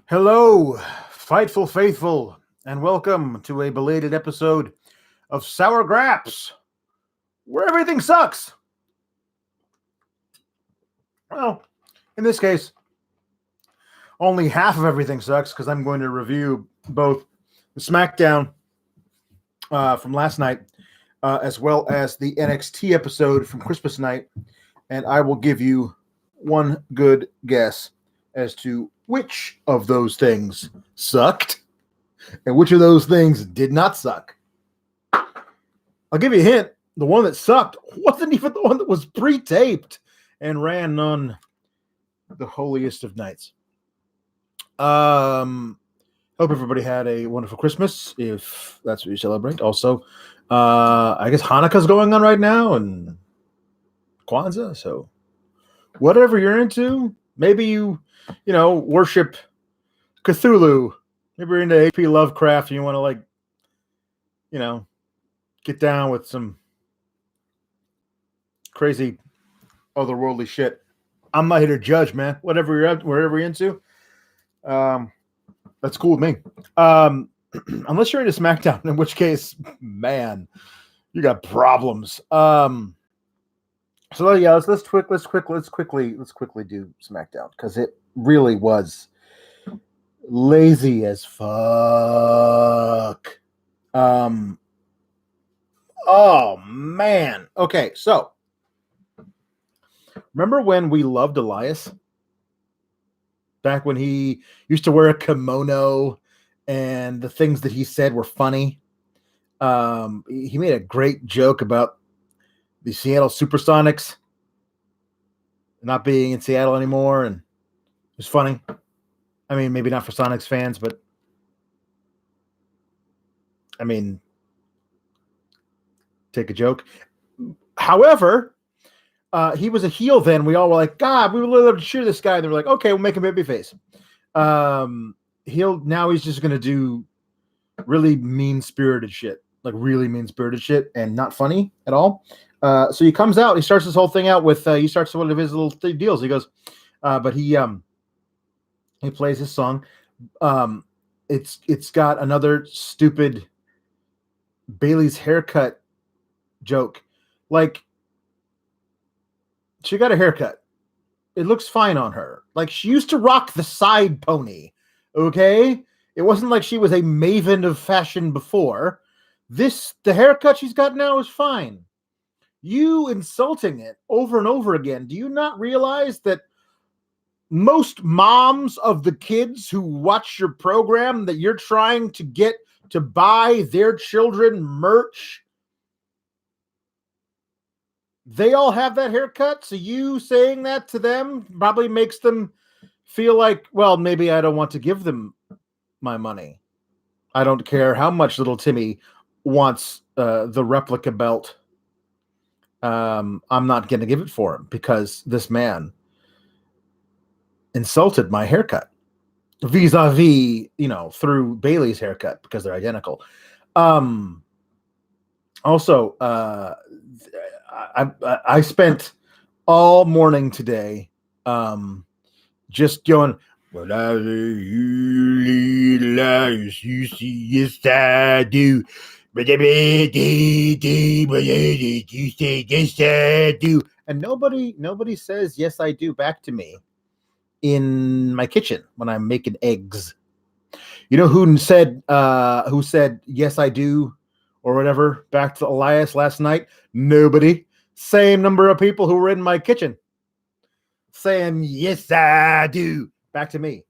Hello, Fightful Faithful, and welcome to a belated episode of SOUR GRAPS, where everything sucks. Well, in this case, only half of everything sucks because I'm going to review both the SmackDown from last night as well as the NXT episode from Christmas night, and I will give you one good guess as to which of those things sucked and which of those things did not suck. I'll give you a hint. The one that sucked wasn't even the one that was pre-taped and ran on the holiest of nights. Hope everybody had a wonderful Christmas, if that's what you celebrate. Also, I guess Hanukkah's going on right now and Kwanzaa, so whatever you're into, maybe you worship Cthulhu. Maybe you're into H.P. Lovecraft and you want to, get down with some crazy otherworldly shit. I'm not here to judge, man. Whatever you're into, that's cool with me. Unless you're into SmackDown, in which case, man, you got problems. So yeah, let's quickly do SmackDown because it really was lazy as fuck. Oh man. Okay, so remember when we loved Elias? Back when he used to wear a kimono and the things that he said were funny. He made a great joke about the Seattle Supersonics not being in Seattle anymore, and it was funny. I mean, maybe not for Sonics fans, but I mean, take a joke. However, he was a heel then. We all were like, God, we would love to cheer this guy. And they were like, okay, we'll make him babyface. Now he's just going to do really mean-spirited shit, and not funny at all. So he comes out, he starts this whole thing out with, he starts one of his little deals. He goes, but he plays his song. It's got another stupid Bayley's haircut joke. Like, she got a haircut. It looks fine on her. Like, she used to rock the side pony. Okay? It wasn't like she was a maven of fashion before. The haircut she's got now is fine. You insulting it over and over again. Do you not realize that most moms of the kids who watch your program that you're trying to get to buy their children merch, they all have that haircut? So you saying that to them probably makes them feel like, well, maybe I don't want to give them my money. I don't care how much little Timmy wants the replica belt. I'm not going to give it for him because this man insulted my haircut vis-a-vis, through Bayley's haircut because they're identical. Also, I spent all morning today just going, well, you see, yes, I do. You say, yes, I do. And nobody says, yes, I do back to me in my kitchen when I'm making eggs. You know who said, yes, I do, or whatever, back to Elias last night? Nobody. Same number of people who were in my kitchen saying, yes, I do, back to me.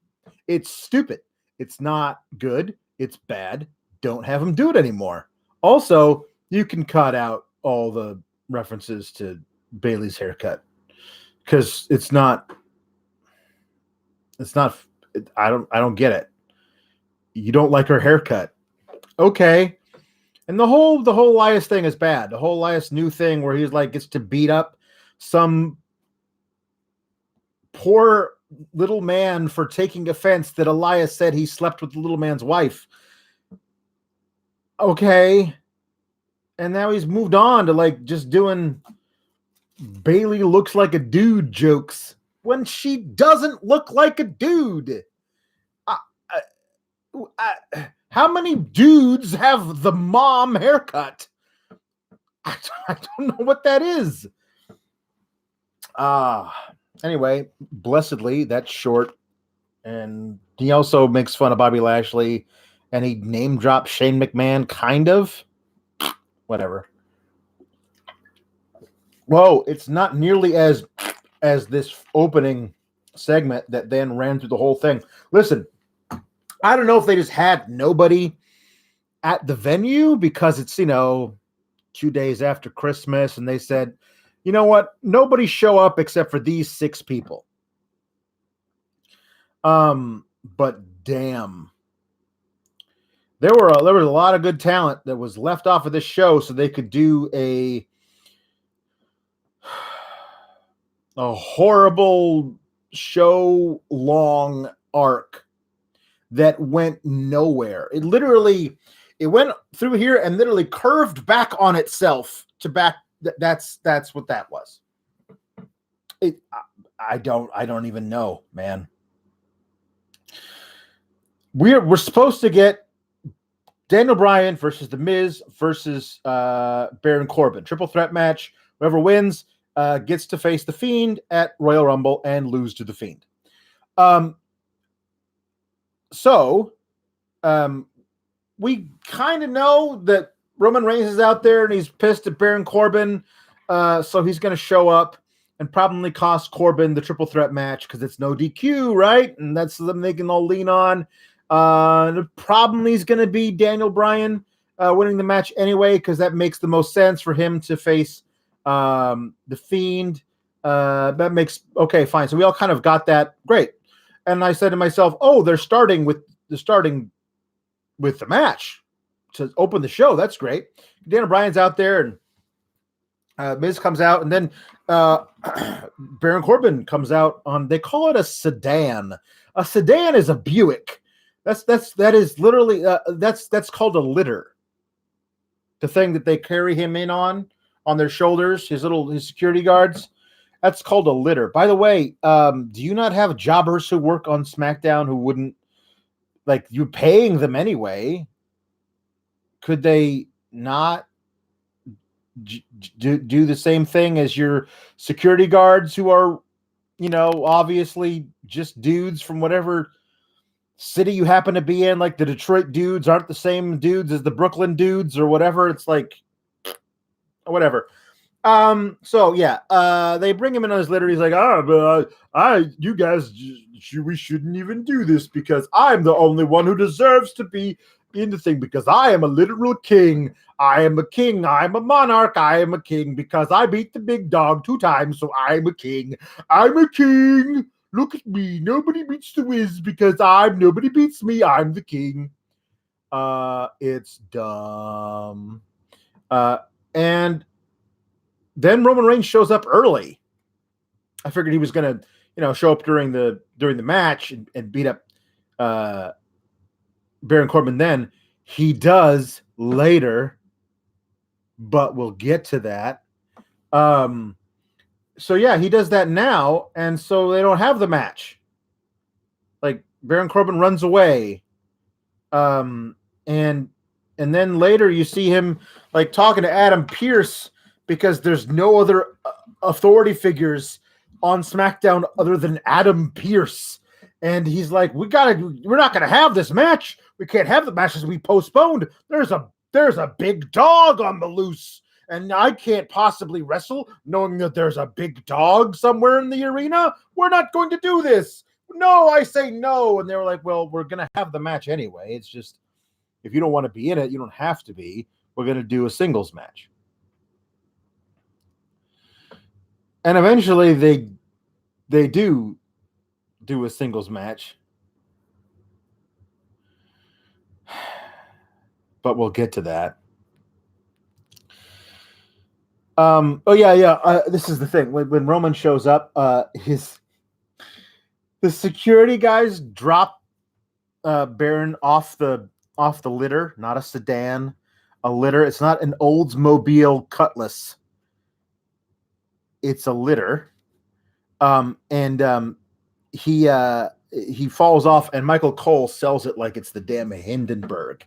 It's stupid. It's not good. It's bad. Don't have them do it anymore. Also, you can cut out all the references to Bayley's haircut because it's not, I don't get it. You don't like her haircut. Okay. And the whole Elias thing is bad. The whole Elias new thing where he's like, gets to beat up some poor little man for taking offense that Elias said he slept with the little man's wife. Okay. And now he's moved on to just doing Bayley looks like a dude jokes when she doesn't look like a dude. how many dudes have the mom haircut? I don't know what that is. Anyway, blessedly, that's short. And he also makes fun of Bobby Lashley, and he name drops Shane McMahon, kind of. Whatever. Whoa, it's not nearly as this opening segment that then ran through the whole thing. Listen, I don't know if they just had nobody at the venue because it's, 2 days after Christmas, and they said, you know what? Nobody show up except for these 6 people. But damn, there was a lot of good talent that was left off of this show, so they could do a horrible show long arc that went nowhere. It went through here and literally curved back on itself to back. That's what that was. I don't even know, man. We're supposed to get Daniel Bryan versus The Miz versus Baron Corbin. Triple threat match. Whoever wins gets to face The Fiend at Royal Rumble and lose to The Fiend. So we kind of know that Roman Reigns is out there and he's pissed at Baron Corbin. So he's going to show up and probably cost Corbin the triple threat match because it's no DQ, right? And that's something they can all lean on. Probably is going to be Daniel Bryan winning the match anyway because that makes the most sense for him to face The Fiend. That makes okay, fine. So we all kind of got that. Great. And I said to myself, "Oh, they're starting with the match to open the show. That's great." Daniel Bryan's out there, and Miz comes out, and then Baron Corbin comes out on. They call it a sedan. A sedan is a Buick. That is literally that's called a litter. The thing that they carry him in on their shoulders, his security guards. That's called a litter. By the way, do you not have jobbers who work on SmackDown who wouldn't you're paying them anyway? Could they not do the same thing as your security guards who are, obviously just dudes from whatever city you happen to be in? Like the Detroit dudes aren't the same dudes as the Brooklyn dudes or whatever. It's like, whatever. So yeah, they bring him in on his litter. He's like, but you guys, we shouldn't even do this because I'm the only one who deserves to be in the thing because I am a literal king. I am a king. I'm a monarch. I am a king because I beat the big dog 2 times. So I'm a king. I'm a king. Look at me. Nobody beats the Wiz because nobody beats me. I'm the king. It's dumb. And then Roman Reigns shows up early. I figured he was going to, show up during the match and beat up Baron Corbin. Then he does later, but we'll get to that. So yeah, he does that now, and so they don't have the match. Like Baron Corbin runs away, and then later you see him talking to Adam Pearce because there's no other authority figures on SmackDown other than Adam Pearce. And he's like, we're not going to have this match. We can't have the matches we postponed. There's a big dog on the loose, and I can't possibly wrestle knowing that there's a big dog somewhere in the arena. We're not going to do this. No, I say no. And they were like, well, we're going to have the match anyway. It's just, if you don't want to be in it, you don't have to be. We're going to do a singles match. And eventually they do a singles match. But we'll get to that. This is the thing. When Roman shows up, the security guys drop Baron off the litter, not a sedan, a litter. It's not an Oldsmobile Cutlass. It's a litter. He he falls off, and Michael Cole sells it like it's the damn Hindenburg.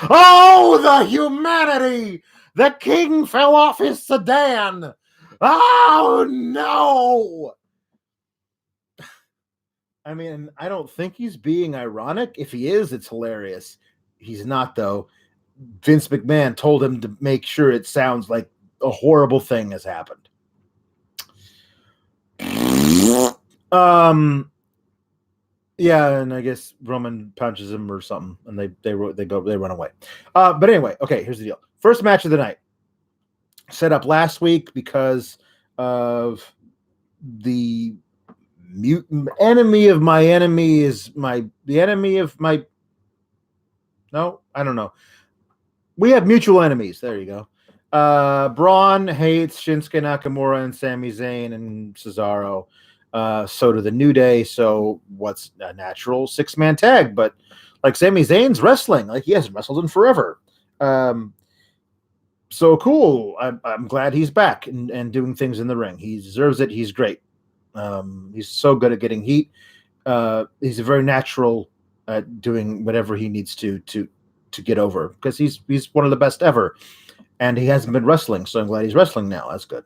Oh, the humanity! The king fell off his sedan. Oh no! I mean, I don't think he's being ironic. If he is, it's hilarious. He's not, though. Vince McMahon told him to make sure it sounds like a horrible thing has happened. Yeah, and I guess Roman punches him or something, and they run away. But anyway, okay, here's the deal. First match of the night, set up last week because of the enemy of my enemy is the enemy of my. No, I don't know. We have mutual enemies. There you go. Braun hates Shinsuke Nakamura and Sami Zayn and Cesaro. So do the New Day. So what's a natural 6-man tag? But like Sami Zayn's wrestling, like he hasn't wrestled in forever. So cool. I'm glad he's back and doing things in the ring. He deserves it. He's great. He's so good at getting heat. He's a very natural at doing whatever he needs to get over because he's one of the best ever. And he hasn't been wrestling, so I'm glad he's wrestling now. That's good.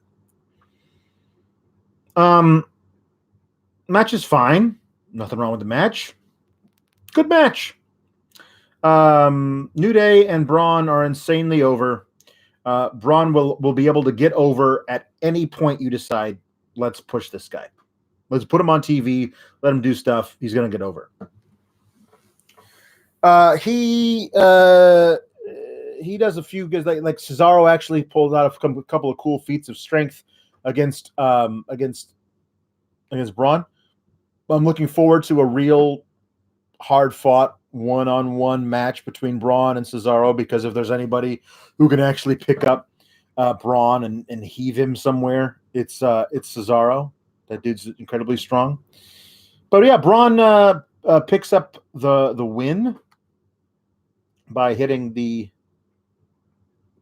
Match is fine. Nothing wrong with the match. Good match. New Day and Braun are insanely over. Braun will be able to get over at any point you decide, let's push this guy. Let's put him on TV. Let him do stuff. He's going to get over. He does a few good, like Cesaro actually pulled out a couple of cool feats of strength against Braun. I'm looking forward to a real hard-fought one-on-one match between Braun and Cesaro because if there's anybody who can actually pick up Braun and heave him somewhere, it's Cesaro. That dude's incredibly strong. But yeah, Braun picks up the win by hitting the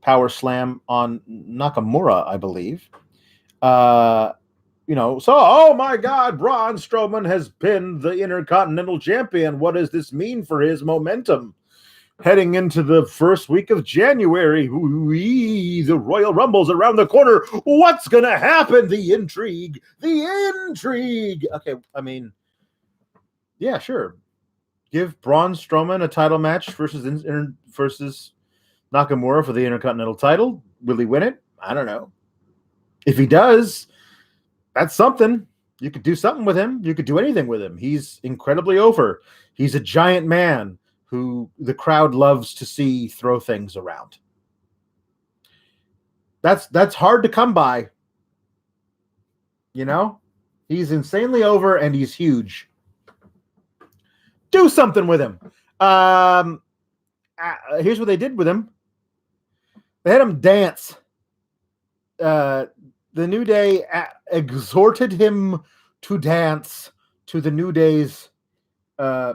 power slam on Nakamura, I believe. Oh my God, Braun Strowman has been the Intercontinental Champion. What does this mean for his momentum? Heading into the first week of January, the Royal Rumble's around the corner. What's going to happen? The intrigue. Okay, I mean, yeah, sure. Give Braun Strowman a title match versus Nakamura for the Intercontinental title. Will he win it? I don't know. If he does, that's something. You could do something with him. You could do anything with him. He's incredibly over. He's a giant man who the crowd loves to see throw things around. That's hard to come by. You know? He's insanely over and he's huge. Do something with him. Here's what they did with him. They had him dance. The New Day exhorted him to dance to the New Day's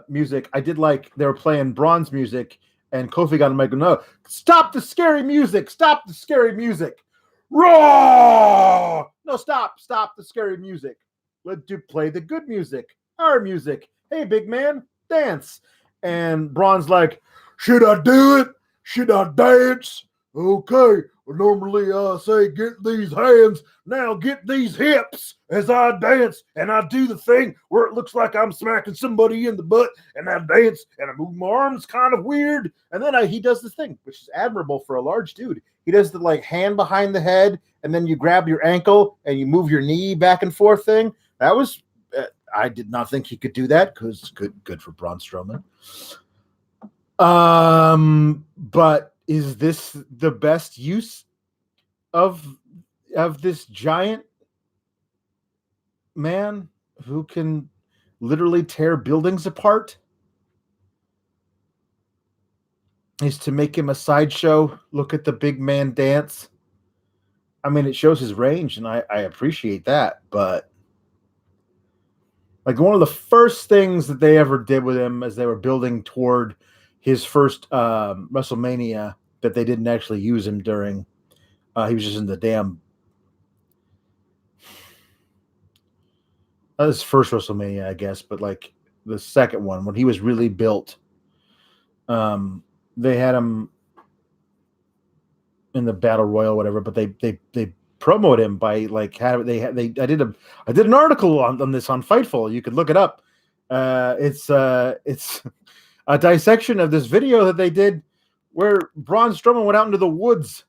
music. I did like they were playing Braun's music, and Kofi got him like, no, stop the scary music. Stop the scary music. Raw! No, stop the scary music. Let's play the good music. Our music. Hey, big man, dance. And Braun's like, should I do it? Should I dance? Okay. Normally I say get these hands, now get these hips as I dance, and I do the thing where it looks like I'm smacking somebody in the butt, and I dance, and I move my arms kind of weird, and then he does this thing, which is admirable for a large dude. He does the like hand behind the head, and then you grab your ankle, and you move your knee back and forth thing. That was, I did not think he could do that, because good for Braun Strowman. But is this the best use of this giant man who can literally tear buildings apart? Is to make him a sideshow? Look at the big man dance. I mean, it shows his range, and I appreciate that. But like one of the first things that they ever did with him as they were building toward his first WrestleMania that they didn't actually use him during. He was just in the damn. That was his first WrestleMania, I guess. But like the second one when he was really built. They had him in the battle royal, whatever, but they promote him by like I did an article on this on Fightful. You could look it up. It's a dissection of this video that they did where Braun Strowman went out into the woods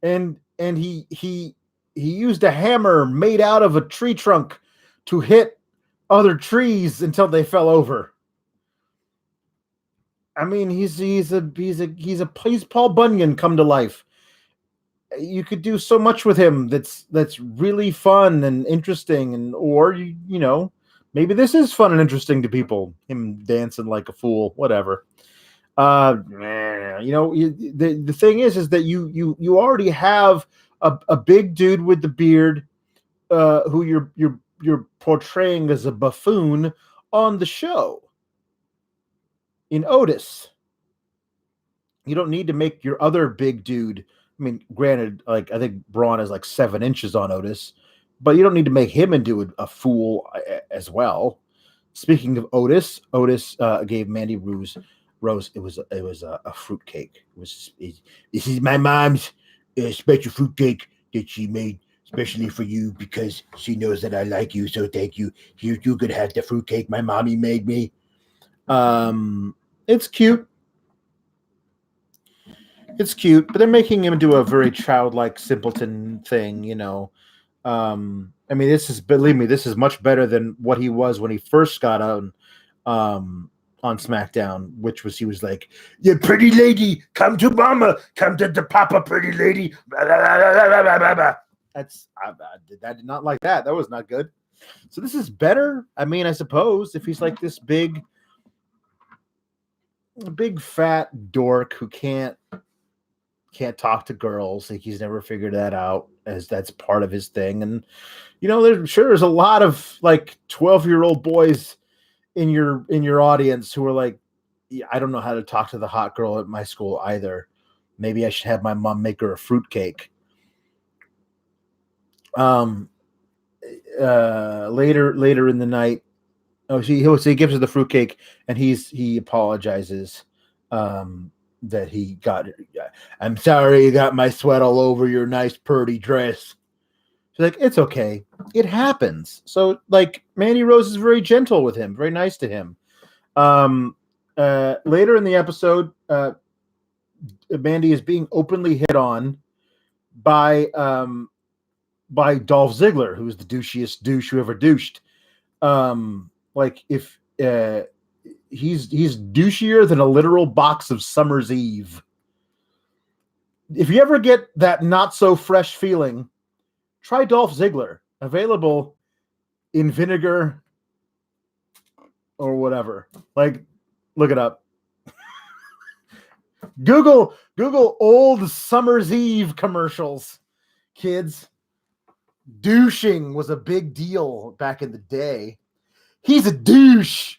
and he used a hammer made out of a tree trunk to hit other trees until they fell over. I mean, he's Paul Bunyan come to life. You could do so much with him that's really fun and interesting, and or you know, maybe this is fun and interesting to people. Him dancing like a fool, whatever. You know, the thing is that you already have a big dude with the beard, who you're portraying as a buffoon on the show. In Otis, you don't need to make your other big dude. I mean, granted, like I think Braun is like 7 inches on Otis, but you don't need to make him into a fool as well. Speaking of Otis gave Mandy Rose. It was a fruitcake. This is my mom's special fruitcake that she made especially for you because she knows that I like you. So thank you. You could have the fruitcake my mommy made me. It's cute. It's cute, but they're making him do a very childlike simpleton thing, you know. I mean, believe me, this is much better than what he was when he first got on SmackDown, which was he was like, "You pretty lady, come to mama, come to the papa, pretty lady." I did not like that. That was not good. So this is better. I mean, I suppose if he's like this big fat dork who can't talk to girls, like he's never figured that out, as that's part of his thing. And you know, there's a lot of like 12-year-old boys in your audience who are like, yeah, I don't know how to talk to the hot girl at my school either. Maybe I should have my mom make her a fruitcake. Later in the night, he gives her the fruitcake, and he apologizes that he got it. I'm sorry you got my sweat all over your nice purty dress. She's like, it's okay, it happens. So like Mandy Rose is very gentle with him, very nice to him. Later in the episode, Mandy is being openly hit on by Dolph Ziggler, who's the douchiest douche who ever douched. Like if he's douchier than a literal box of Summer's Eve. If you ever get that not so fresh feeling, try Dolph Ziggler. Available in vinegar or whatever. Like, look it up. Google old Summer's Eve commercials, kids. Douching was a big deal back in the day. He's a douche.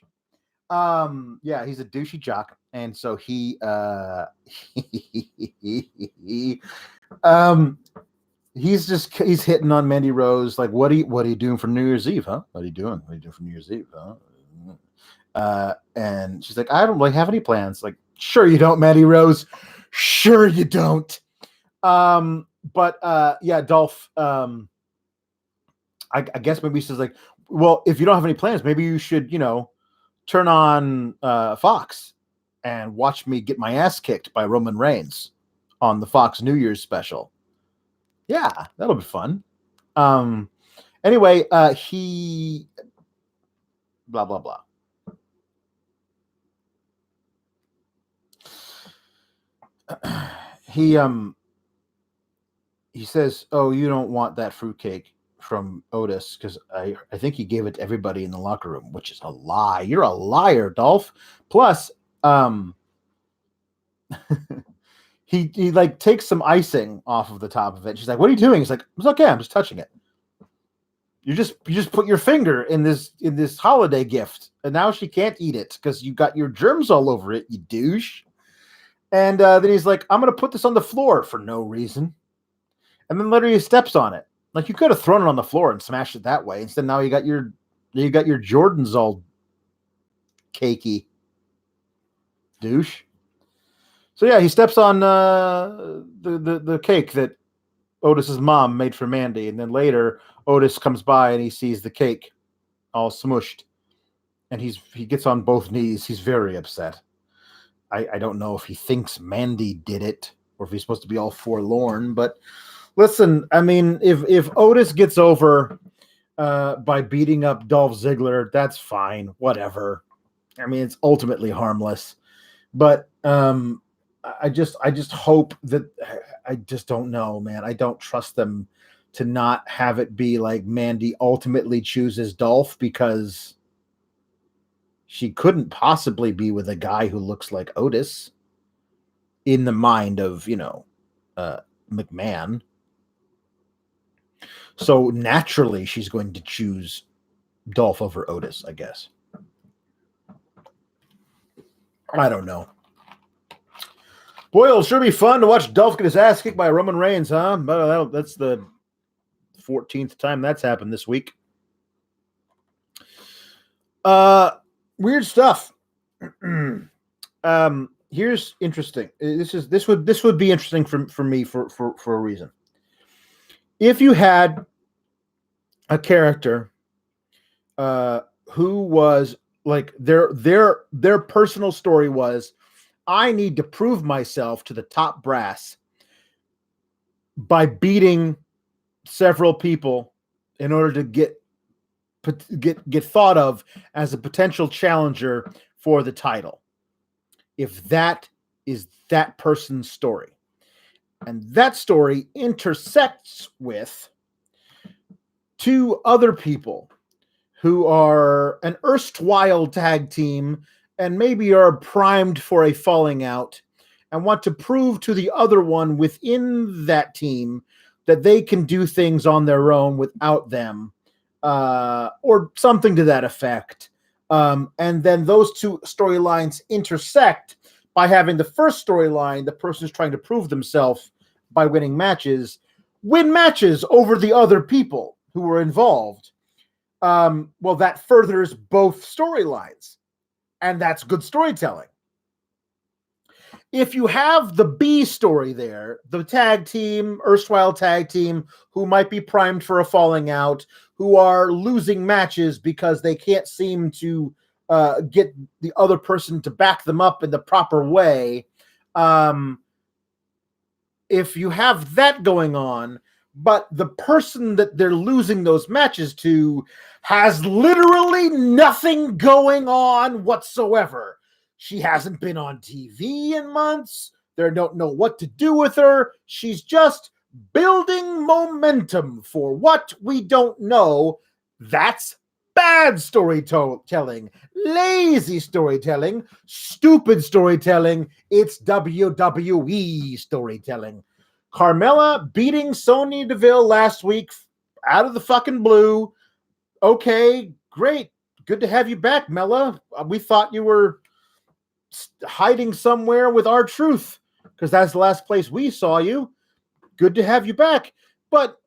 Yeah, he's a douchey jock, and so he's hitting on Mandy Rose, like, what are you doing for New Year's Eve, huh? What are you doing for New Year's Eve, huh? And she's like, I don't really have any plans. Like, sure you don't, Mandy Rose. Sure you don't. But yeah, Dolph. I guess maybe she says like, well, if you don't have any plans, maybe you should, you know, turn on Fox and watch me get my ass kicked by Roman Reigns on the Fox New Year's special. Yeah, that'll be fun. Anyway, he blah blah blah. He says, "Oh, you don't want that fruitcake from Otis because I think he gave it to everybody in the locker room," which is a lie. You're a liar, Dolph. Plus, he like takes some icing off of the top of it. She's like, "What are you doing?" He's like, "It's okay. I'm just touching it." You just put your finger in this holiday gift, and now she can't eat it because you got your germs all over it, you douche. And then he's like, "I'm gonna put this on the floor for no reason," and then literally he steps on it. Like, you could have thrown it on the floor and smashed it that way. Instead, now you got your Jordans all Cakey. Douche. So yeah, he steps on the cake that Otis's mom made for Mandy, and then later Otis comes by and he sees the cake all smushed, and he gets on both knees. He's very upset. I don't know if he thinks Mandy did it or if he's supposed to be all forlorn, but listen, I mean, if Otis gets over by beating up Dolph Ziggler, that's fine, whatever. I mean, it's ultimately harmless, but I just hope that I just don't know, man. I don't trust them to not have it be like Mandy ultimately chooses Dolph, because she couldn't possibly be with a guy who looks like Otis in the mind of, McMahon. So naturally she's going to choose Dolph over Otis, I guess. I don't know. Boy, it'll sure be fun to watch Dolph get his ass kicked by Roman Reigns, huh? But that's the 14th time that's happened this week. Weird stuff. Here's interesting. This would be interesting for me for a reason. If you had a character who was like their personal story was, I need to prove myself to the top brass by beating several people in order to get thought of as a potential challenger for the title. If that is that person's story, and that story intersects with two other people who are an erstwhile tag team and maybe are primed for a falling out and want to prove to the other one within that team that they can do things on their own without them, or something to that effect. And then those two storylines intersect by having the first storyline, the person who's trying to prove themselves by winning matches, win matches over the other people who were involved. Well, that furthers both storylines, and that's good storytelling. If you have the B story there, the erstwhile tag team, who might be primed for a falling out, who are losing matches because they can't seem to get the other person to back them up in the proper way. If you have that going on, but the person that they're losing those matches to has literally nothing going on whatsoever. She hasn't been on TV in months. They don't know what to do with her. She's just building momentum for what we don't know. That's bad storytelling, lazy storytelling, stupid storytelling. It's WWE storytelling. Carmella beating Sonya Deville last week out of the fucking blue. Okay, great. Good to have you back, Mella. We thought you were hiding somewhere with R-Truth, because that's the last place we saw you. Good to have you back. But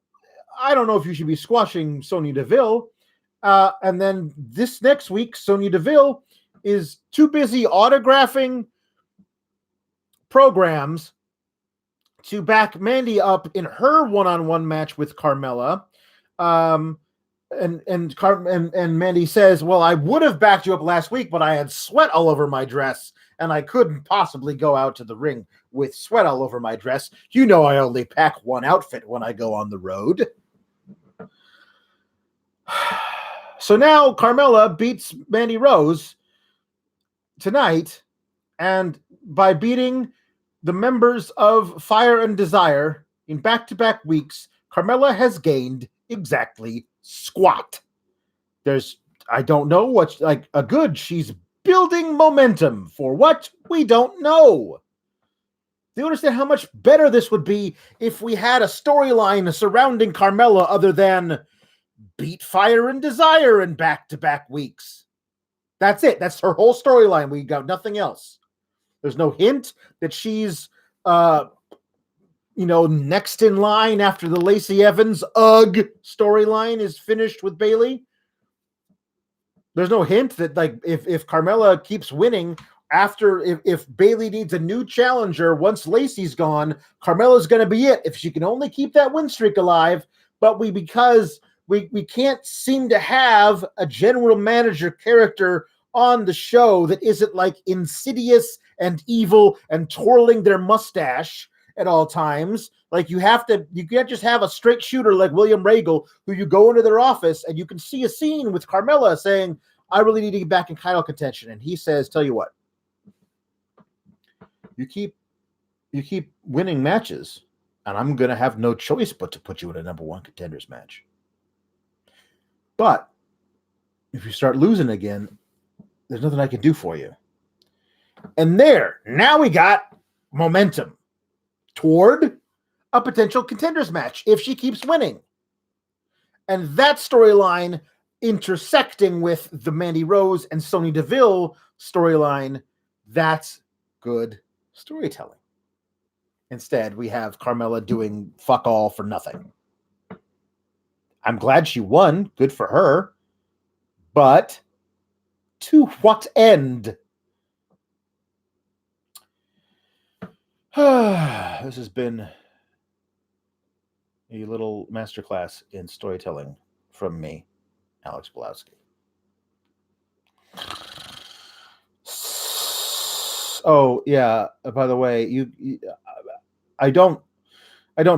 I don't know if you should be squashing Sonya Deville. And then this next week, Sonya Deville is too busy autographing programs to back Mandy up in her one-on-one match with Carmella. And Mandy says, well, I would have backed you up last week, but I had sweat all over my dress, and I couldn't possibly go out to the ring with sweat all over my dress. You know I only pack one outfit when I go on the road. So now Carmella beats Mandy Rose tonight, and by beating the members of Fire and Desire in back-to-back weeks, Carmella has gained exactly squat. I don't know what's like a good. She's building momentum for what we don't know. Do you understand how much better this would be if we had a storyline surrounding Carmella other than beat Fire and Desire in back-to-back weeks? That's it. That's her whole storyline. We got nothing else. There's no hint that she's, next in line after the Lacey Evans storyline is finished with Bayley. There's no hint that like if Carmella keeps winning after if Bayley needs a new challenger once Lacey's gone, Carmella's going to be it. If she can only keep that win streak alive, but because we can't seem to have a general manager character on the show that isn't like insidious and evil and twirling their mustache at all times. Like you can't just have a straight shooter like William Regal who you go into their office and you can see a scene with Carmella saying, I really need to get back in title contention. And he says, tell you what, you keep winning matches and I'm going to have no choice but to put you in a number one contenders match. But if you start losing again, there's nothing I can do for you. And now we got momentum toward a potential contenders match if she keeps winning. And that storyline intersecting with the Mandy Rose and Sonya Deville storyline, that's good storytelling. Instead, we have Carmella doing fuck all for nothing. I'm glad she won. Good for her. But to what end? This has been a little masterclass in storytelling from me, Alex Pawlowski. Oh yeah. By the way, I don't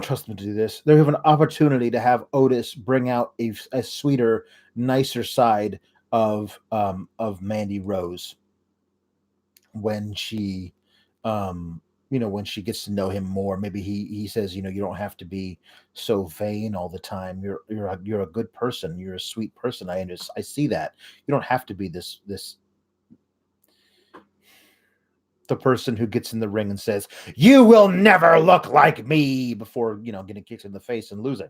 trust them to do this. They have an opportunity to have Otis bring out a sweeter, nicer side of Mandy Rose when she when she gets to know him more. Maybe he says, you don't have to be so vain all the time. You're a good person. You're a sweet person. I see that. You don't have to be this the person who gets in the ring and says, you will never look like me before, getting kicked in the face and losing.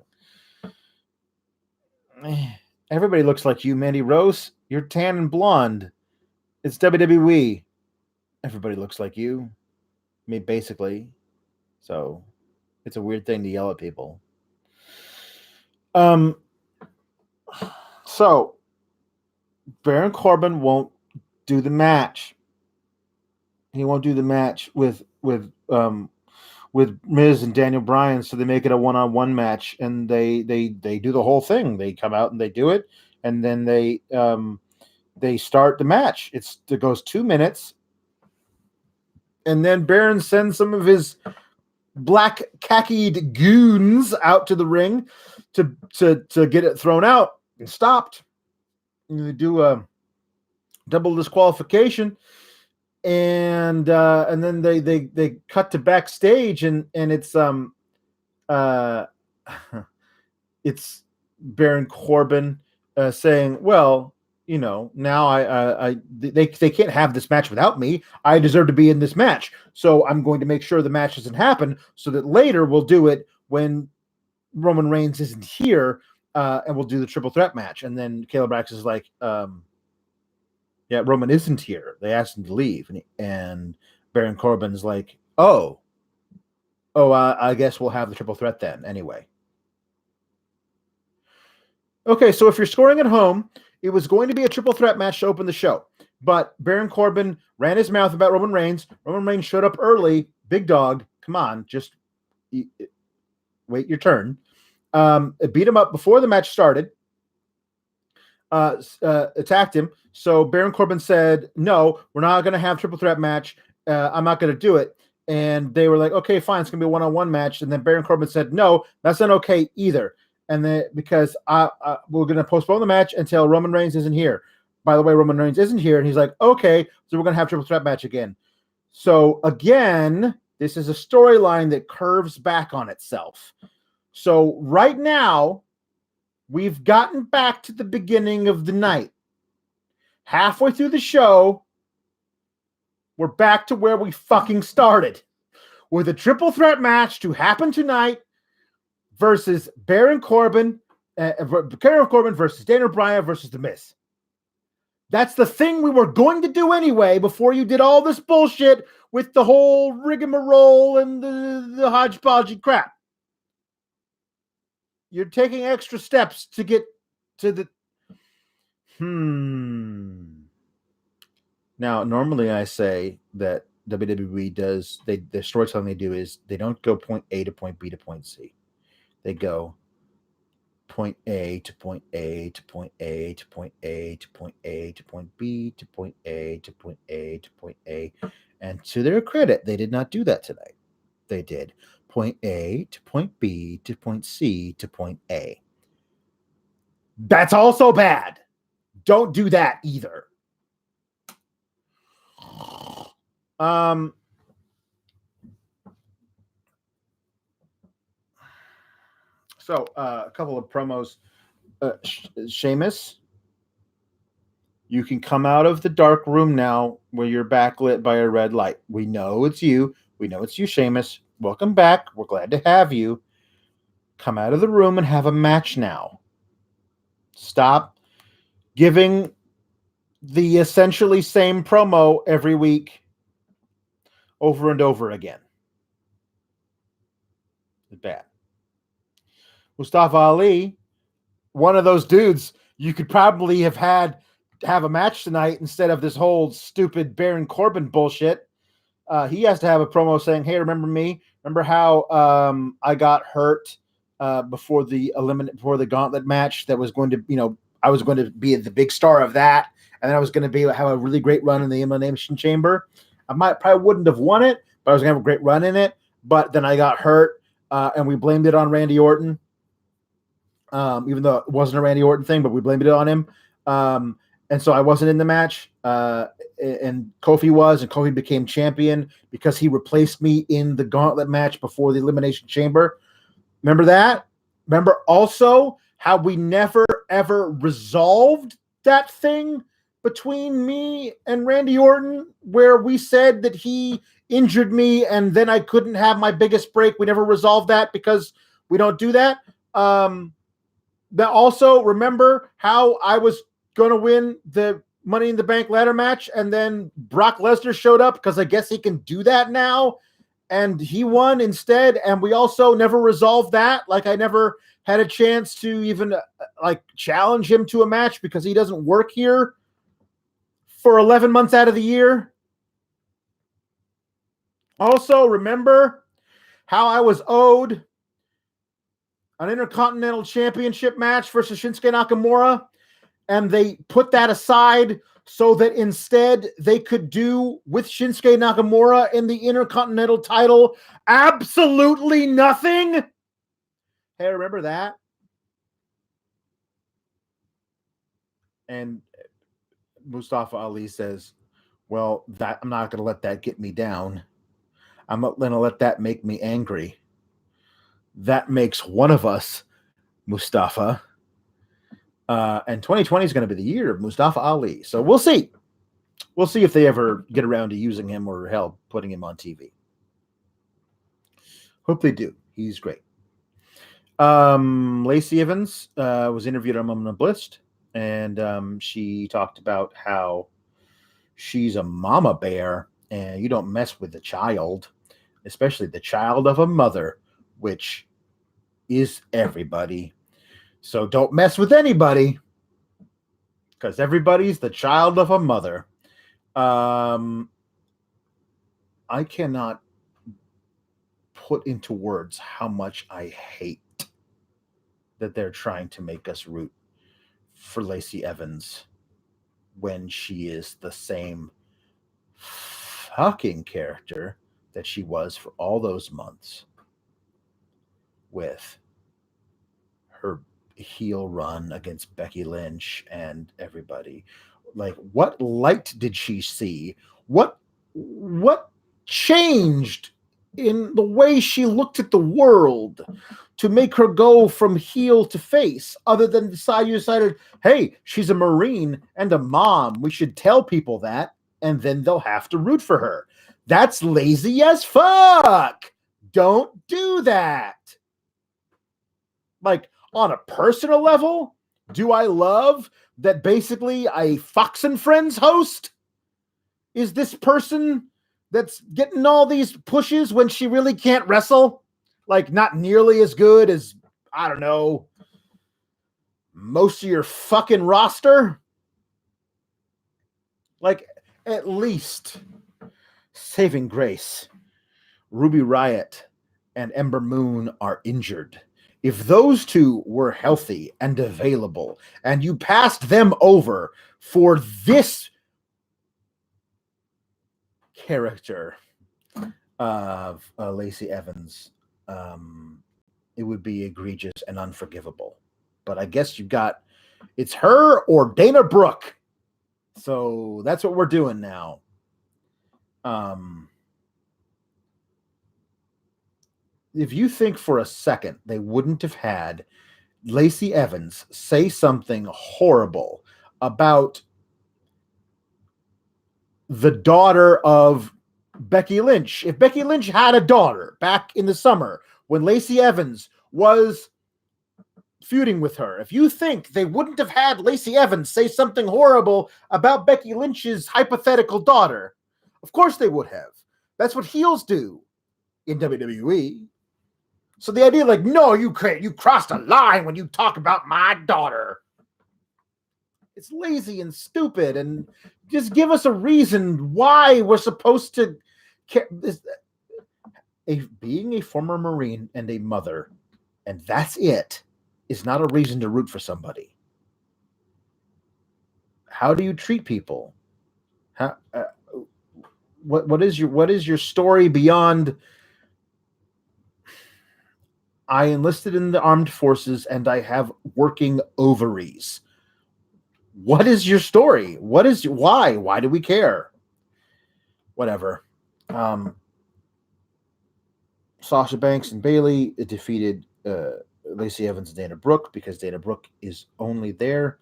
Everybody looks like you, Mandy Rose. You're tan and blonde. It's WWE. Everybody looks like you. I mean, basically. So it's a weird thing to yell at people. So Baron Corbin won't do the match. He won't do the match with Miz and Daniel Bryan, so they make it a one-on-one match, and they do the whole thing. They come out and they do it, and then they start the match. It goes 2 minutes, and then Baron sends some of his black khakied goons out to the ring to get it thrown out and stopped. And they do a double disqualification. And then they cut to backstage and it's it's Baron Corbin saying, well, now they can't have this match without me. I deserve to be in this match, so I'm going to make sure the match doesn't happen, so that later we'll do it when Roman Reigns isn't here, and we'll do the triple threat match. And then Kayla Brax is like, yeah, Roman isn't here. They asked him to leave. And Baron Corbin's like, I guess we'll have the triple threat then anyway. Okay, so if you're scoring at home, it was going to be a triple threat match to open the show. But Baron Corbin ran his mouth about Roman Reigns. Roman Reigns showed up early. Big dog. Come on, just wait your turn. Beat him up before the match started. Attacked him. So Baron Corbin said, no, we're not going to have triple threat match. I'm not going to do it. And they were like, okay, fine. It's going to be a one-on-one match. And then Baron Corbin said, no, that's not okay either. And then because we're going to postpone the match until Roman Reigns isn't here. By the way, Roman Reigns isn't here. And he's like, okay, so we're going to have triple threat match again. So again, this is a storyline that curves back on itself. So right now, we've gotten back to the beginning of the night. Halfway through the show, we're back to where we fucking started. With a triple threat match to happen tonight versus Baron Corbin versus Daniel Bryan versus The Miz. That's the thing we were going to do anyway before you did all this bullshit with the whole rigmarole and the hodgepodgey crap. You're taking extra steps to get to the... Now, normally I say that WWE does the storytelling they do is they don't go point A to point B to point C. They go point A to point A to point A to point A to point A to point B to point A to point A to point A. And to their credit, they did not do that tonight. They did point A to point B to point C to point A. That's also bad. Don't do that either. So a couple of promos. Sheamus, you can come out of the dark room now where you're backlit by a red light. We know it's you. We know it's you, Sheamus. Welcome back. We're glad to have you. Come out of the room and have a match now. Stop giving the essentially same promo every week over and over again. It's bad. Mustafa Ali, one of those dudes you could probably have a match tonight instead of this whole stupid Baron Corbin bullshit. He has to have a promo saying, "Hey, remember me? Remember how I got hurt before the gauntlet match? That was going to, I was going to be the big star of that, and then I was going to have a really great run in the Elimination Chamber. I probably wouldn't have won it, but I was going to have a great run in it. But then I got hurt, and we blamed it on Randy Orton." Even though it wasn't a Randy Orton thing, but we blamed it on him. And so I wasn't in the match, and Kofi was, and Kofi became champion because he replaced me in the gauntlet match before the Elimination Chamber. Remember that? Remember also how we never, ever resolved that thing between me and Randy Orton, where we said that he injured me and then I couldn't have my biggest break. We never resolved that because we don't do that. That also, remember how I was going to win the Money in the Bank ladder match, and then Brock Lesnar showed up because I guess he can do that now, and he won instead, and we also never resolved that. Like, I never had a chance to even challenge him to a match because he doesn't work here for 11 months out of the year. Also, remember how I was owed an Intercontinental Championship match versus Shinsuke Nakamura, and they put that aside so that instead they could do with Shinsuke Nakamura in the Intercontinental title absolutely nothing? Hey, remember that? And Mustafa Ali says, well, I'm not going to let that get me down. I'm not going to let that make me angry. That makes one of us, Mustafa. And 2020 is going to be the year of Mustafa Ali. So we'll see. We'll see if they ever get around to using him or hell, putting him on TV. Hope they do. He's great. Lacey Evans was interviewed on Moment of Bliss, and she talked about how she's a mama bear and you don't mess with the child, especially the child of a mother, which is everybody. So don't mess with anybody because everybody's the child of a mother. I cannot put into words how much I hate that they're trying to make us root for Lacey Evans when she is the same fucking character that she was for all those months with her heel run against Becky Lynch and everybody. Like, what light did she see? What changed in the way she looked at the world to make her go from heel to face, other than you decided, hey, she's a Marine and a mom. We should tell people that, and then they'll have to root for her. That's lazy as fuck. Don't do that. Like, on a personal level, do I love that basically a Fox and Friends host is this person that's getting all these pushes when she really can't wrestle? Like, not nearly as good as, I don't know, most of your fucking roster? Like, at least saving grace, Ruby Riott and Ember Moon are injured. If those two were healthy and available, and you passed them over for this character of Lacey Evans, it would be egregious and unforgivable. But I guess you got it's her or Dana Brooke. So that's what we're doing now. If you think for a second they wouldn't have had Lacey Evans say something horrible about the daughter of Becky Lynch, if Becky Lynch had a daughter back in the summer when Lacey Evans was feuding with her, if you think they wouldn't have had Lacey Evans say something horrible about Becky Lynch's hypothetical daughter, of course they would have. That's what heels do in WWE. So the idea, like, no, you crossed a line when you talk about my daughter. It's lazy and stupid, and just give us a reason why we're supposed to care. Being a former Marine and a mother, and that's it, is not a reason to root for somebody. How do you treat people? How, what is your story beyond? I enlisted in the armed forces and I have working ovaries. What is your story? Why? Why do we care? Whatever. Sasha Banks and Bayley defeated Lacey Evans and Dana Brooke because Dana Brooke is only there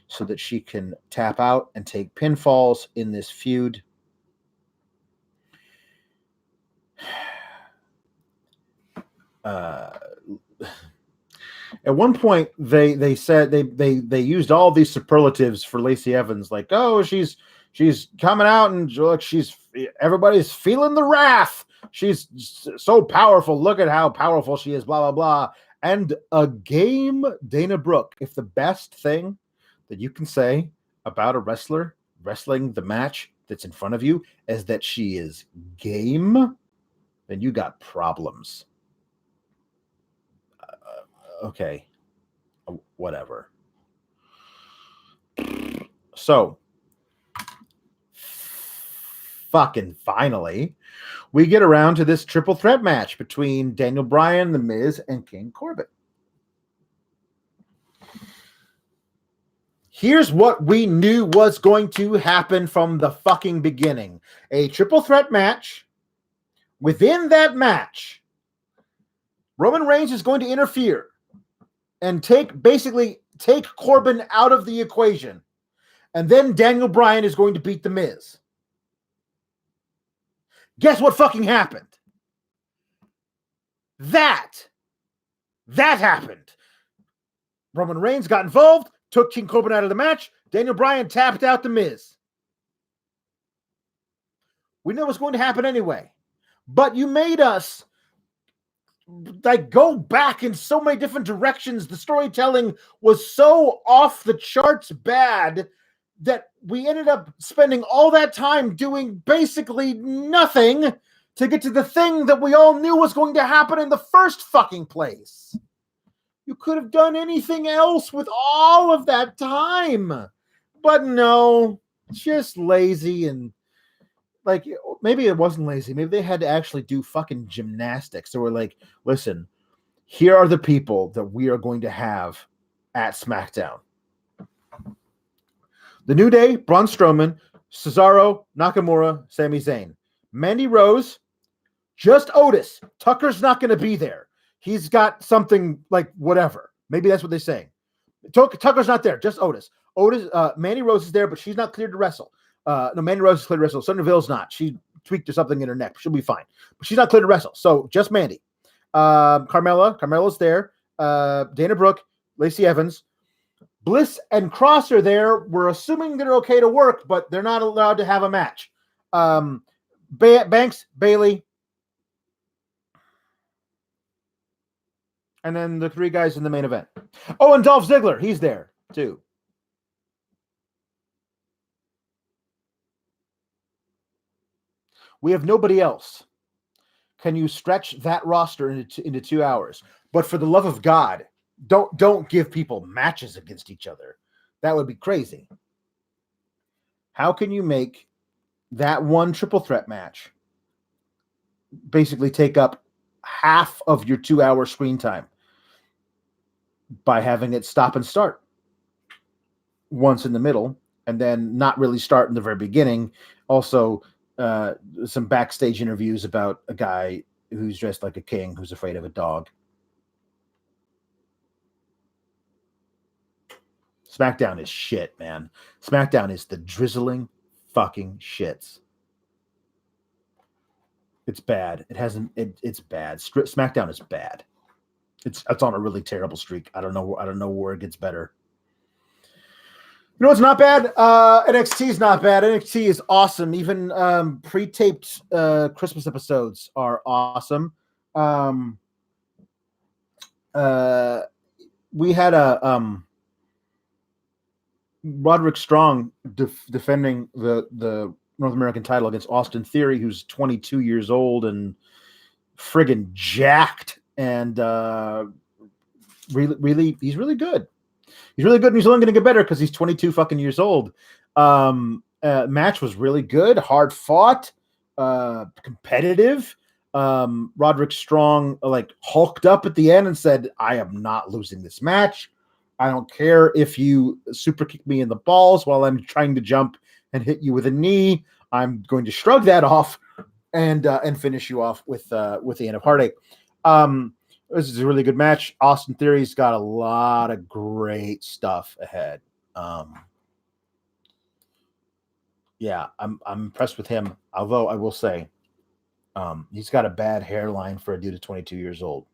so that she can tap out and take pinfalls in this feud. At one point, they said they used all these superlatives for Lacey Evans, like, oh, she's coming out and look, everybody's feeling the wrath. She's so powerful. Look at how powerful she is. Blah blah blah. And a game, Dana Brooke. If the best thing that you can say about a wrestler wrestling the match that's in front of you is that she is game, then you got problems. Okay, whatever. So, fucking finally, we get around to this triple threat match between Daniel Bryan, The Miz, and King Corbin. Here's what we knew was going to happen from the fucking beginning. A triple threat match. Within that match, Roman Reigns is going to interfere and take Corbin out of the equation. And then Daniel Bryan is going to beat The Miz. Guess what fucking happened? That happened. Roman Reigns got involved, took King Corbin out of the match. Daniel Bryan tapped out The Miz. We know what's going to happen anyway. But you made us go back in so many different directions. The storytelling was so off the charts bad that we ended up spending all that time doing basically nothing to get to the thing that we all knew was going to happen in the first fucking place. You could have done anything else with all of that time. But no, just lazy. And like, maybe it wasn't lazy. Maybe they had to actually do fucking gymnastics. So we're like, listen, here are the people that we are going to have at SmackDown. The New Day, Braun Strowman, Cesaro, Nakamura, Sami Zayn. Mandy Rose, just Otis. Tucker's not going to be there. He's got something like whatever. Maybe that's what they're saying. Tucker's not there, just Otis. Mandy Rose is there, but she's not cleared to wrestle. No, Mandy Rose is cleared to wrestle. Sonya Deville's not. She tweaked or something in her neck. She'll be fine. But she's not cleared to wrestle. So just Mandy. Carmella's there. Dana Brooke, Lacey Evans. Bliss and Cross are there. We're assuming they're okay to work, but they're not allowed to have a match. Banks, Bayley, and then the three guys in the main event. Oh, and Dolph Ziggler. He's there, too. We have nobody else. Can you stretch that roster into 2 hours? But for the love of God, don't give people matches against each other. That would be crazy. How can you make that one triple threat match basically take up half of your 2 hour screen time by having it stop and start once in the middle and then not really start in the very beginning? Also, some backstage interviews about a guy who's dressed like a king who's afraid of a dog. SmackDown is shit, man. SmackDown is the drizzling fucking shits. It's bad. It's bad. SmackDown is bad. It's on a really terrible streak. I don't know where it gets better. You know what's not bad? NXT is not bad. NXT is awesome. Even pre-taped Christmas episodes are awesome. We had a Roderick Strong defending the North American title against Austin Theory, who's 22 years old and friggin' jacked, and really, he's really good. He's really good, and he's only going to get better because he's 22 fucking years old. Match was really good, hard fought, competitive. Roderick Strong hulked up at the end and said, "I am not losing this match. I don't care if you super kick me in the balls while I'm trying to jump and hit you with a knee. I'm going to shrug that off and finish you off with the end of Heartache." This is a really good match. Austin Theory's got a lot of great stuff ahead. Yeah, I'm impressed with him. Although I will say, he's got a bad hairline for a dude of 22 years old.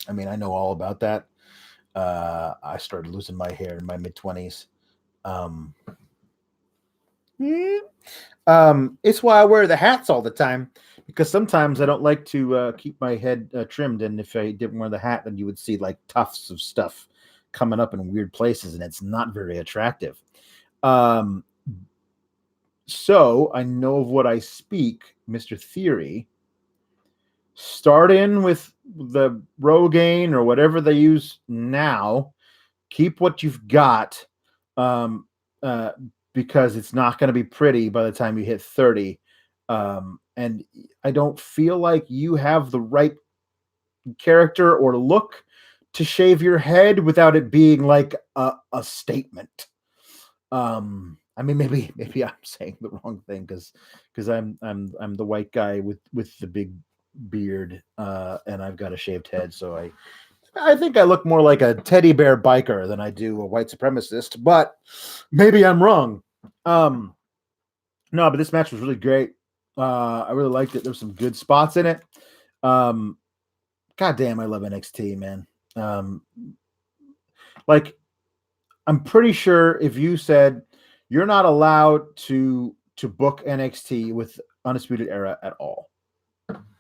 I mean, I know all about that. I started losing my hair in my mid-20s. It's why I wear the hats all the time, because sometimes I don't like to keep my head trimmed, and if I didn't wear the hat, then you would see tufts of stuff coming up in weird places, and it's not very attractive. So I know of what I speak, Mr. Theory. Start in with the Rogaine or whatever they use now. Keep what you've got, because it's not going to be pretty by the time you hit 30. And I don't feel like you have the right character or look to shave your head without it being like a statement. I mean, maybe I'm saying the wrong thing because I'm the white guy with the big beard, and I've got a shaved head, so I think I look more like a teddy bear biker than I do a white supremacist, but maybe I'm wrong. No, but this match was really great. I really liked it. There's some good spots in it. God damn, I love NXT, man. I'm pretty sure if you said you're not allowed to book NXT with Undisputed Era at all,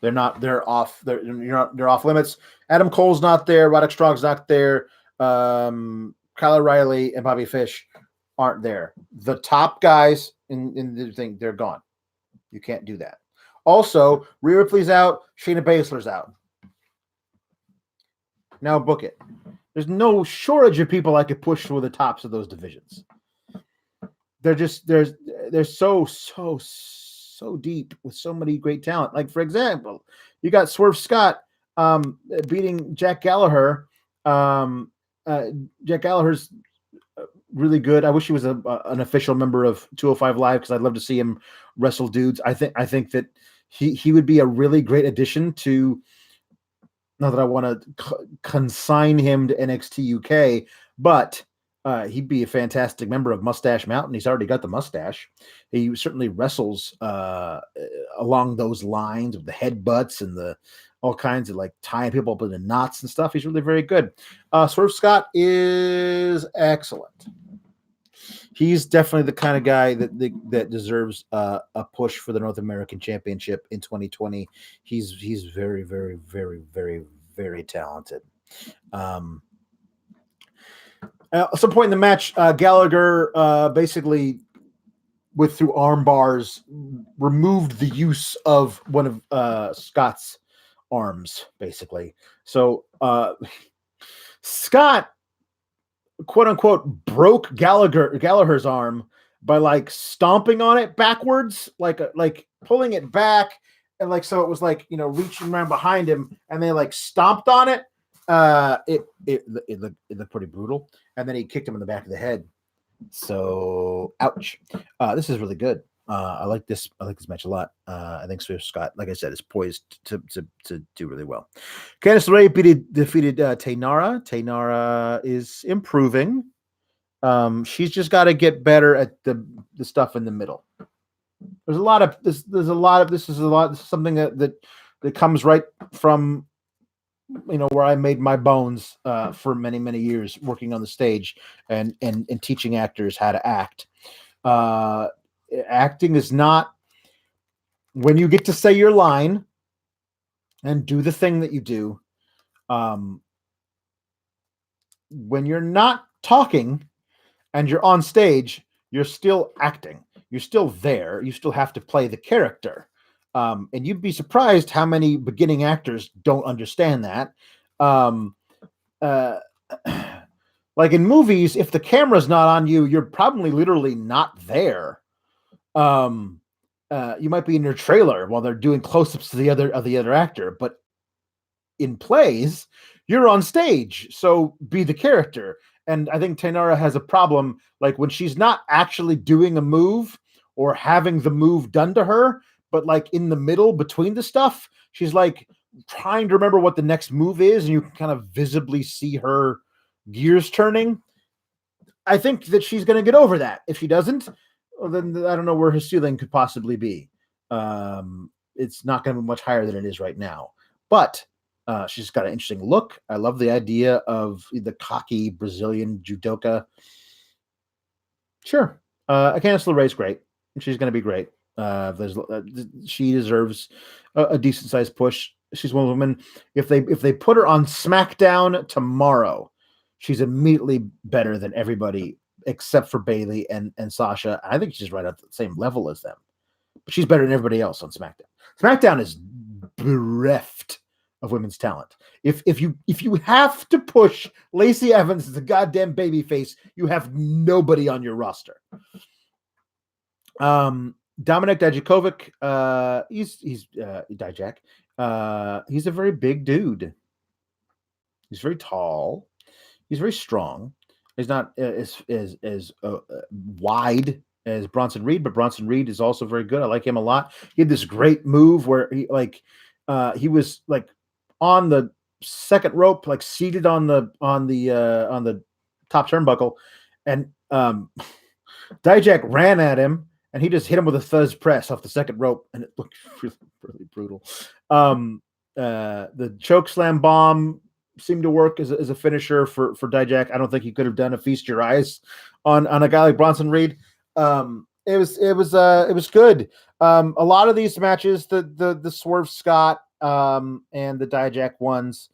they're off. They're off limits. Adam Cole's not there. Roderick Strong's not there. Kyle O'Reilly and Bobby Fish aren't there. The top guys in the thing, they're gone. You can't do that. Also, Rhea Ripley's out. Shayna Baszler's out. Now book it. There's no shortage of people I could push for the tops of those divisions. They're so deep with so many great talent. Like, for example, you got Swerve Scott beating Jack Gallagher. Jack Gallagher's really good. I wish he was an official member of 205 Live because I'd love to see him wrestle dudes. I think that he would be a really great addition to. Not that I want to consign him to NXT UK, but he'd be a fantastic member of Mustache Mountain. He's already got the mustache. He certainly wrestles along those lines of the headbutts and the all kinds of tying people up in the knots and stuff. He's really very good. Swerve Scott is excellent. He's definitely the kind of guy that deserves a push for the North American Championship in 2020. He's very, very, very, very, very talented. At some point in the match, Gallagher basically through arm bars, removed the use of one of Scott's arms, basically. So Scott, quote unquote, broke Gallagher's arm by like stomping on it backwards, like pulling it back, and like so it was like, you know, reaching around behind him, and they like stomped on it. It looked pretty brutal, and then he kicked him in the back of the head. So ouch. This is really good. I like this match a lot. I think Swift Scott, like I said, is poised to do really well. Candice LeRae defeated Taynara. Taynara is improving. She's just got to get better at the stuff in the middle. There's a lot of this. This is something that comes right from, you know, where I made my bones for many years working on the stage and teaching actors how to act. Acting is not when you get to say your line and do the thing that you do. When you're not talking and you're on stage, you're still acting. You're still there. You still have to play the character. And you'd be surprised how many beginning actors don't understand that. Like in movies, if the camera's not on you, you're probably literally not there. You might be in your trailer while they're doing close-ups to the other actor, but in plays, you're on stage, so be the character. And I think Taynara has a problem, like when she's not actually doing a move or having the move done to her, but like in the middle between the stuff, she's like trying to remember what the next move is, and you can kind of visibly see her gears turning. I think that she's going to get over that. If she doesn't, well, then I don't know where her ceiling could possibly be. It's not going to be much higher than it is right now. But she's got an interesting look. I love the idea of the cocky Brazilian judoka. Sure. Candice LeRae's great. She's going to be great. She deserves a decent sized push. She's one of the women. If they put her on SmackDown tomorrow, she's immediately better than everybody except for Bayley and Sasha. I think she's right at the same level as them, but she's better than everybody else on SmackDown. SmackDown is bereft of women's talent. If you have to push Lacey Evans as a goddamn babyface, you have nobody on your roster. Dominic Dijakovic, he's Dijak. He's a very big dude. He's very tall. He's very strong. He's not as wide as Bronson Reed, but Bronson Reed is also very good. I like him a lot. He had this great move where he was like on the second rope, like seated on the top turnbuckle, and Dijak ran at him, and he just hit him with a thuzz press off the second rope, and it looked really, really brutal. The choke slam bomb seemed to work as a finisher for Dijak. I don't think he could have done a feast your eyes on a guy like Bronson Reed. It was good. A lot of these matches, the Swerve Scott and the Dijak ones,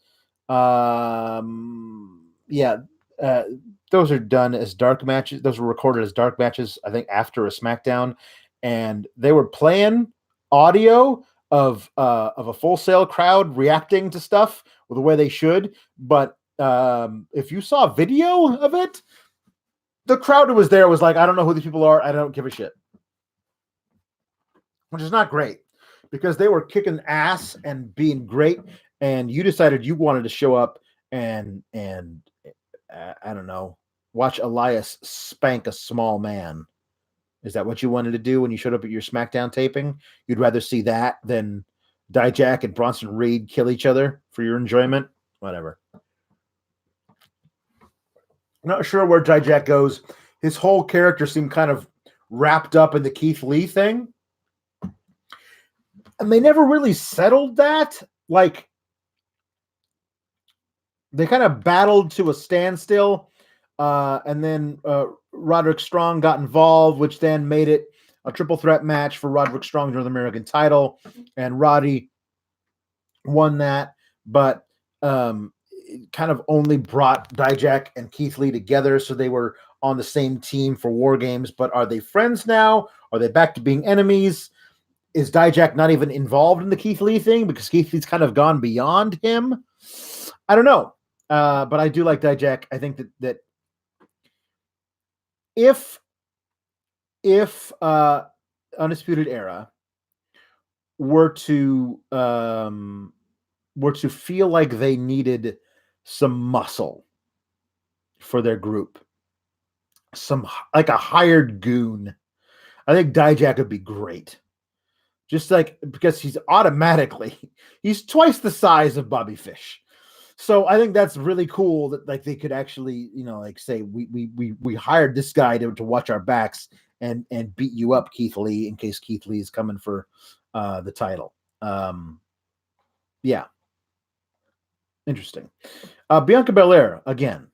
those are done as dark matches. Those were recorded as dark matches, I think, after a SmackDown, and they were playing audio of a Full Sail crowd reacting to stuff the way they should. But if you saw video of it, the crowd who was there was like, I don't know who these people are. I don't give a shit. Which is not great, because they were kicking ass and being great, and you decided you wanted to show up and I don't know, watch Elias spank a small man. Is that what you wanted to do when you showed up at your SmackDown taping? You'd rather see that than Dijak and Bronson Reed kill each other for your enjoyment? Whatever. I'm not sure where Dijak goes. His whole character seemed kind of wrapped up in the Keith Lee thing. And they never really settled that. Like, they kind of battled to a standstill. And then Roderick Strong got involved, which then made it a triple threat match for Roderick Strong's North American title. And Roddy won that. But it kind of only brought Dijak and Keith Lee together, so they were on the same team for War Games. But are they friends now? Are they back to being enemies? Is Dijak not even involved in the Keith Lee thing because Keith Lee's kind of gone beyond him? I don't know. But I do like Dijak. I think that if Undisputed Era were to feel like they needed some muscle for their group, some like a hired goon, I think Dijak would be great. Just like because he's twice the size of Bobby Fish. So I think that's really cool that like they could actually, like say we hired this guy to watch our backs and beat you up, Keith Lee, in case Keith Lee is coming for the title. Yeah. Interesting. Bianca Belair again.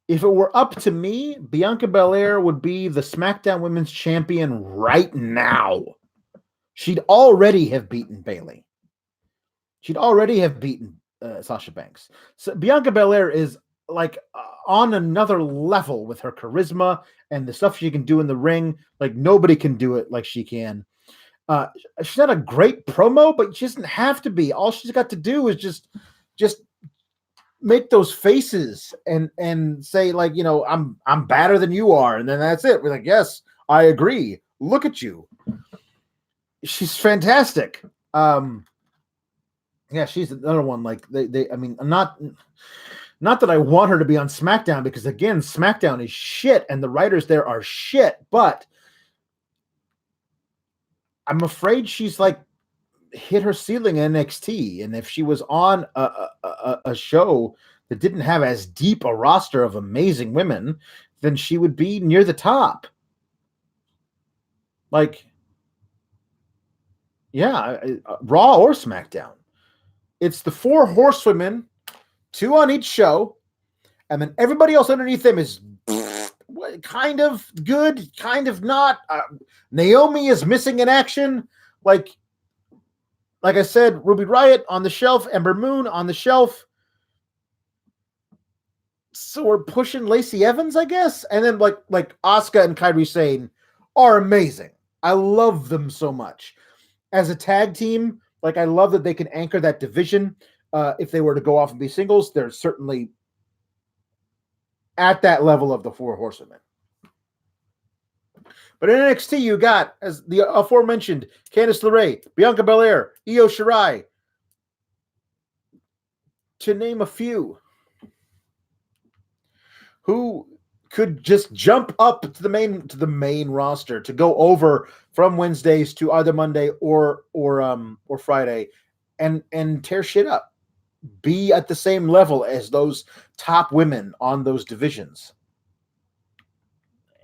If it were up to me, Bianca Belair would be the SmackDown Women's Champion right now. She'd already have beaten Bayley. She'd already have beaten Sasha Banks. So Bianca Belair is like on another level with her charisma and the stuff she can do in the ring. Like nobody can do it like she can. She's not a great promo, but she doesn't have to be. All she's got to do is just make those faces and say like, I'm better than you are, and then that's it. We're like, yes, I agree. Look at you. She's fantastic. Yeah, she's another one. Like I mean, not that I want her to be on SmackDown because again, SmackDown is shit and the writers there are shit, but I'm afraid she's like hit her ceiling in NXT, and if she was on a show that didn't have as deep a roster of amazing women, then she would be near the top. Like, yeah, Raw or SmackDown. It's the 4 horsewomen, 2 on each show, and then everybody else underneath them is kind of good, kind of not. Naomi is missing in action. Like I said, Ruby Riott on the shelf, Ember Moon on the shelf. So we're pushing Lacey Evans, I guess. And then like Asuka and Kairi Sane are amazing. I love them so much. As a tag team, like I love that they can anchor that division. If they were to go off and be singles, they're certainly at that level of the 4 horsewomen. But in NXT, you got, as the aforementioned, Candice LeRae, Bianca Belair, Io Shirai, to name a few, who could just jump up to the main roster to go over from Wednesdays to either Monday or Friday, and tear shit up, be at the same level as those top women on those divisions.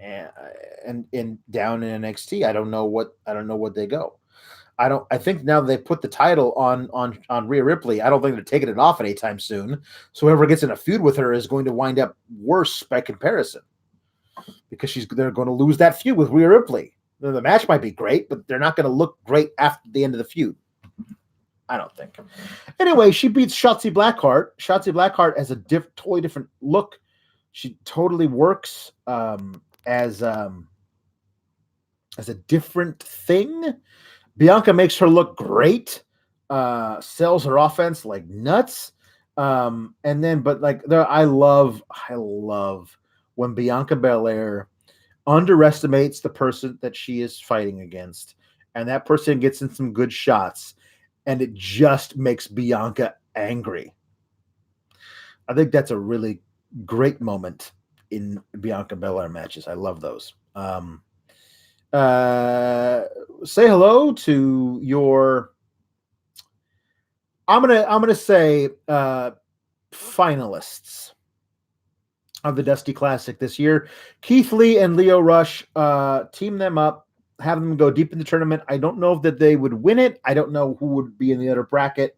And down in NXT, I don't know what they go. I think now they put the title on Rhea Ripley. I don't think they're taking it off anytime soon. So whoever gets in a feud with her is going to wind up worse by comparison, because they're going to lose that feud with Rhea Ripley. The match might be great, but they're not going to look great after the end of the feud. I don't think. Anyway, she beats Shotzi Blackheart. Shotzi Blackheart has a totally different look. She totally works as a different thing. Bianca makes her look great, sells her offense like nuts. I love when Bianca Belair underestimates the person that she is fighting against, and that person gets in some good shots, and it just makes Bianca angry. I think that's a really great moment in Bianca Belair matches. I love those. Say hello to your, I'm gonna say finalists of the Dusty Classic this year. Keith Lee and Lio Rush, team them up, have them go deep in the tournament. I don't know that they would win it. I don't know who would be in the other bracket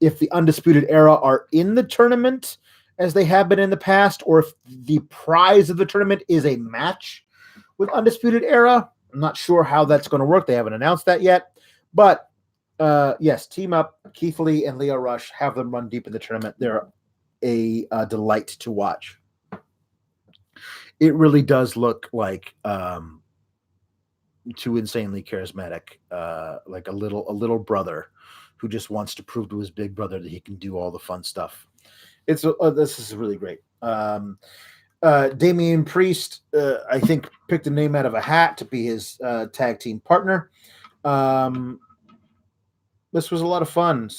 if the Undisputed Era are in the tournament as they have been in the past, or if the prize of the tournament is a match with Undisputed Era. I'm not sure how that's going to work. They haven't announced that yet. But yes, team up Keith Lee and Lio Rush, have them run deep in the tournament. They're a delight to watch. it really does look like too insanely charismatic, like a little brother who just wants to prove to his big brother that he can do all the fun stuff. This is really great. Damian Priest, I think, picked a name out of a hat to be his tag team partner. This was a lot of fun.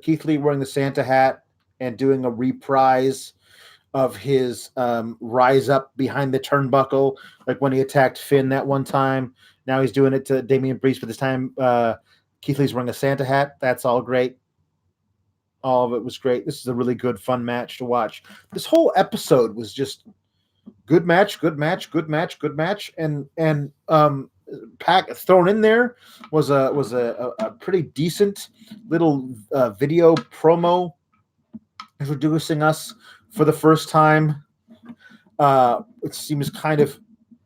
Keith Lee wearing the Santa hat and doing a reprise of his rise up behind the turnbuckle, like when he attacked Finn that one time. Now he's doing it to Damian Priest, but this time Keith Lee's wearing a Santa hat. That's all great. All of it was great. This is a really good, fun match to watch. This whole episode was just good match, and pack thrown in there was a pretty decent little video promo introducing us for the first time. It seems kind of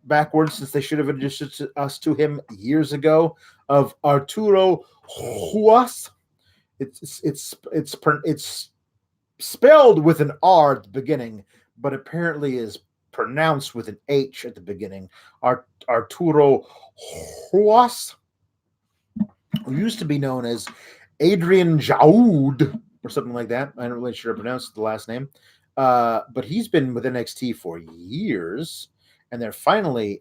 backwards since they should have introduced us to him years ago, of Arturo Huas. It's spelled with an R at the beginning, but apparently is pronounced with an H at the beginning. Arturo Huas, who used to be known as Adrian Jaoud or something like that. I'm not really sure how to pronounce the last name. But he's been with NXT for years, and they're finally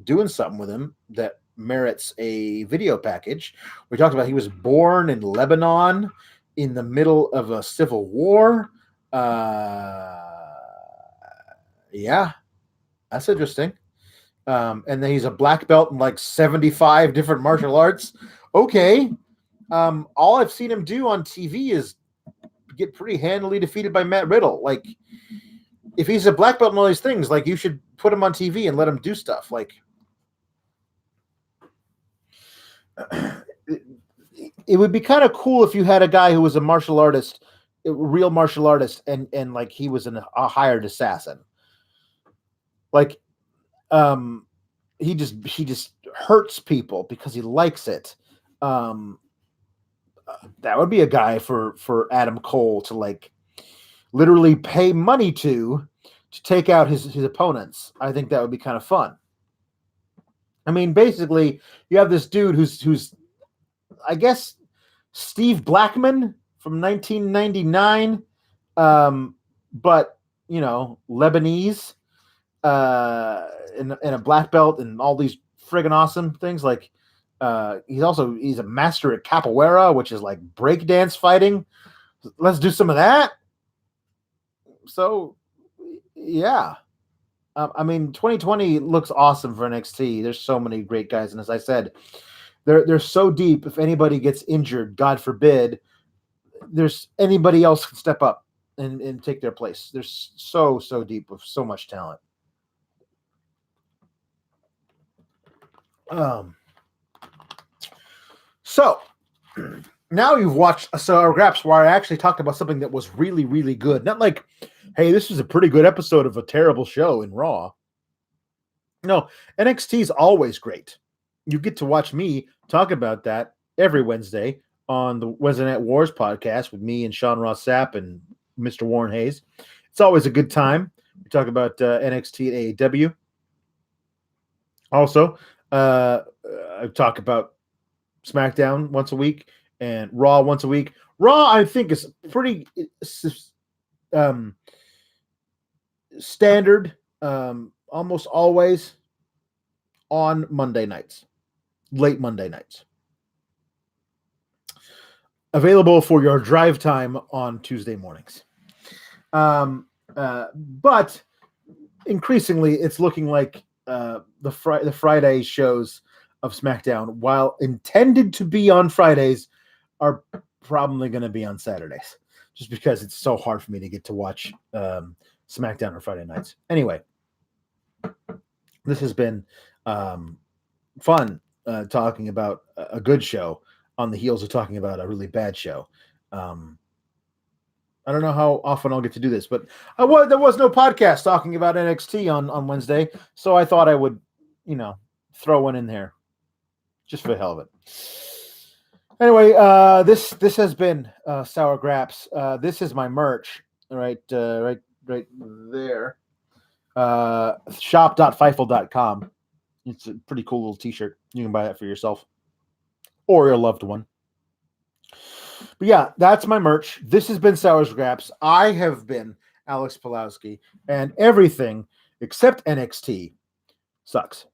doing something with him that merits a video package. We talked about he was born in Lebanon in the middle of a civil war. Yeah, that's interesting. And then he's a black belt in like 75 different martial arts. Okay. All I've seen him do on TV is get pretty handily defeated by Matt Riddle. Like, if he's a black belt in all these things, like, you should put him on TV and let him do stuff. Like, it would be kind of cool if you had a guy who was a martial artist, a real martial artist, and like he was a hired assassin. Like, he just hurts people because he likes it. That would be a guy for Adam Cole to like literally pay money to take out his opponents. I think that would be kind of fun. I mean, basically, you have this dude who's I guess Steve Blackman from 1999, but you know, Lebanese, in a black belt and all these friggin' awesome things. Like, he's a master at capoeira, which is like breakdance fighting. Let's do some of that. So, yeah. I mean, 2020 looks awesome for NXT. There's so many great guys, and as I said, they're so deep. If anybody gets injured, God forbid, there's anybody else can step up and take their place. They're so deep with so much talent. So now you've watched a SOUR GRAPS where I actually talked about something that was really, really good. Not like, hey, this was a pretty good episode of a terrible show in Raw. No, NXT is always great. You get to watch me talk about that every Wednesday on the Wednesday Night Wars podcast with me and Sean Ross Sapp and Mr. Warren Hayes. It's always a good time. We talk about NXT and AEW. Also, I talk about SmackDown once a week and Raw once a week. Raw, I think, is pretty standard, almost always on Monday nights, late Monday nights. Available for your drive time on Tuesday mornings. But increasingly, it's looking like the Friday shows of SmackDown, while intended to be on Fridays, are probably going to be on Saturdays, just because it's so hard for me to get to watch SmackDown on Friday nights. Anyway, this has been fun talking about a good show on the heels of talking about a really bad show. I don't know how often I'll get to do this, but there was no podcast talking about NXT on Wednesday, so I thought I would, throw one in there just for the hell of it. Anyway, this has been SOUR GRAPS. This is my merch, right there. Shop.fifle.com. It's a pretty cool little t-shirt. You can buy that for yourself or your loved one. But yeah, that's my merch. This has been Sour Scraps. I have been Alex Pawlowski, and everything except NXT sucks.